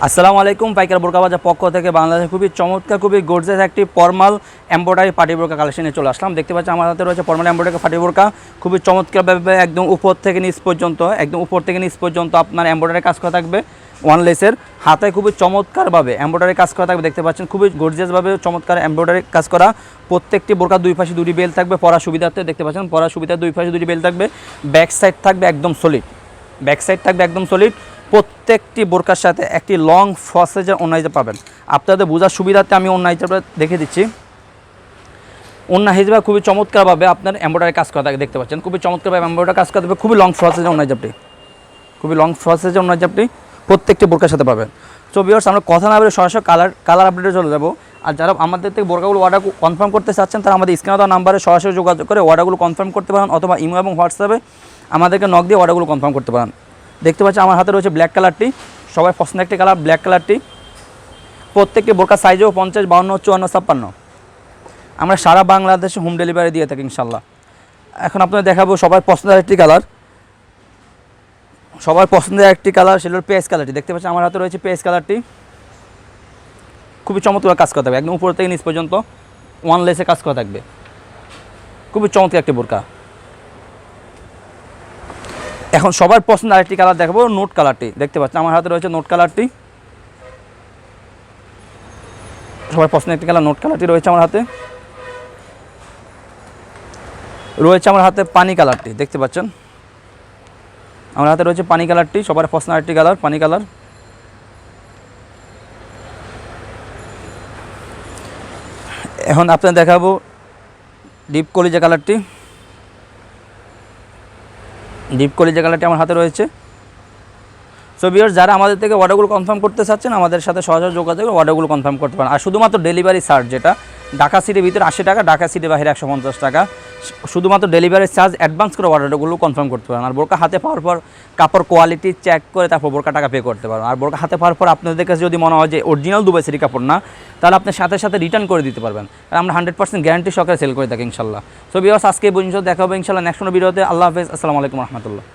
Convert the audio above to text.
আসসালামু আলাইকুম। পাইকার বোরকা বাজার পক্ষ থেকে বাংলাদেশে খুবই চমৎকার খুবই গর্জিয়াস একটি ফর্মাল এমব্রয়ডারি পার্টি বোরকা কালেকশনে চলে আসলাম। দেখতে পাচ্ছি আমার হাতে রয়েছে ফর্মাল এমব্রয়ডারি পার্টি বোরকা, খুবই চমৎকারভাবে একদম উপর থেকে নিচ পর্যন্ত আপনার এমব্রয়ডারি কাজ করা থাকবে। ওয়ানলেসের হাতে খুবই চমৎকারভাবে এমব্রয়ডারি কাজ করা থাকবে। দেখতে পাচ্ছেন খুবই গর্জিয়াসভাবে চমৎকার এমব্রয়ডারি কাজ করা। প্রত্যেকটি বোরকার দুই পাশে দুটি বেল থাকবে পরা সুবিধার্থে। দেখতে পাচ্ছেন পরা সুবিধার দুই পাশে দুটি বেল থাকবে। ব্যাক সাইড থাকবে একদম সলিড। প্রত্যেকটি বোরকার সাথে একটি লং ফ্রসেজের ওন্না পাবেন। আপনাদের বোঝার সুবিধার্থে আমি ওন্না হিসাবে দেখে দিচ্ছি। ওন্না হিসেবে খুবই চমৎকারভাবে আপনার এমব্রয়ডারি কাজ করা থাকে। দেখতে পাচ্ছেন খুবই চমৎকারভাবে এমব্রয়ডারি কাজ করতে হবে। খুবই লং ফ্রসেজের ওন্না হিসাবটি প্রত্যেকটি বোরকার সাথে পাবেন। সো ভিউয়ার্স, আমরা কথা না বলে সরাসরি কালার আপডেটে চলে যাব। আর যারা আমাদের থেকে বোরকাগুলো অর্ডার কনফার্ম করতে চাচ্ছেন তারা আমাদের স্ক্রিনে দেওয়া নাম্বারে সরাসরি যোগাযোগ করে অর্ডারগুলো কনফার্ম করতে পারেন, অথবা ইমো এবং হোয়াটসঅ্যাপে আমাদেরকে নক দিয়ে অর্ডারগুলো কনফার্ম করতে পারেন। দেখতে পাচ্ছি আমার হাতে রয়েছে ব্ল্যাক কালারটি, সবাই পছন্দের একটি কালার ব্ল্যাক কালারটি। প্রত্যেকটি বোরকার সাইজেও 50, 52, 54, 56। আমরা সারা বাংলাদেশে হোম ডেলিভারি দিয়ে থাকি ইনশাল্লাহ। এখন আপনাদের দেখাবো সবার পছন্দের একটি কালার, সেটা হল পেঁয়াজ কালারটি। দেখতে পাচ্ছি আমার হাতে রয়েছে পেঁয়াজ কালারটি, খুবই চমৎকার কাজ করা থাকবে। একদম উপর থেকে নিচ পর্যন্ত ওয়ানলেসে কাজ করা থাকবে। খুবই চমৎকার একটি বোরকা। এখন সবার পছন্দ আরেকটি কালার দেখাবো, নোট কালারটি। দেখতে পাচ্ছেন আমার হাতে রয়েছে নোট কালারটি, সবার পছন্দের একটি কালার নোট কালারটি রয়েছে আমার হাতে। আমার হাতে পানি কালারটি। দেখতে পাচ্ছেন আমার হাতে রয়েছে পানি কালারটি, সবার পছন্দের আরেকটি কালার পানি কালার। এখন আপনাদের দেখাবো ডিপ কলিজা কালারটি। আমার হাতে রয়েছে। সো ভিউয়ার্স, যারা আমাদের থেকে অর্ডারগুলো কনফার্ম করতে চাচ্ছেন আমাদের সাথে সরাসরি যোগাযোগ করে অর্ডারগুলো কনফার্ম করতে পারেন। আর শুধুমাত্র ডেলিভারি চার্জ, যেটা ঢাকা সিটির ভিতরে 80 টাকা, ঢাকা সিটির বাইরে 150 টাকা, শুধুমাত্র ডেলিভারি চার্জ অ্যাডভান্স করে অর্ডারগুলো কনফার্ম করতে পারেন। আর বোরকা হাতে পাওয়ার পর কাপড় কোয়ালিটি চেক করে তারপর বোরকা টাকা পে করতে পারেন। আর বোরকা হাতে পাওয়ার পর আপনাদের কাছে যদি মনে হয় যে অরিজিনাল দুবাই সিটি কাপড় না, তাহলে আপনি সাথে সাথে রিটার্ন করে দিতে পারবেন। আর আমরা 100% গ্যারান্টি সহকারে সেল করে থাকি ইনশাল্লাহ। সো ভিউয়ার্স, আজকে এই পর্যন্ত দেখা হবে ইনশাল্লাহ নেক্সট কোনো ভিডিওতে। আল্লাহ হাফেজ, আসসালামু আলাইকুম রহমতুল্লাহ।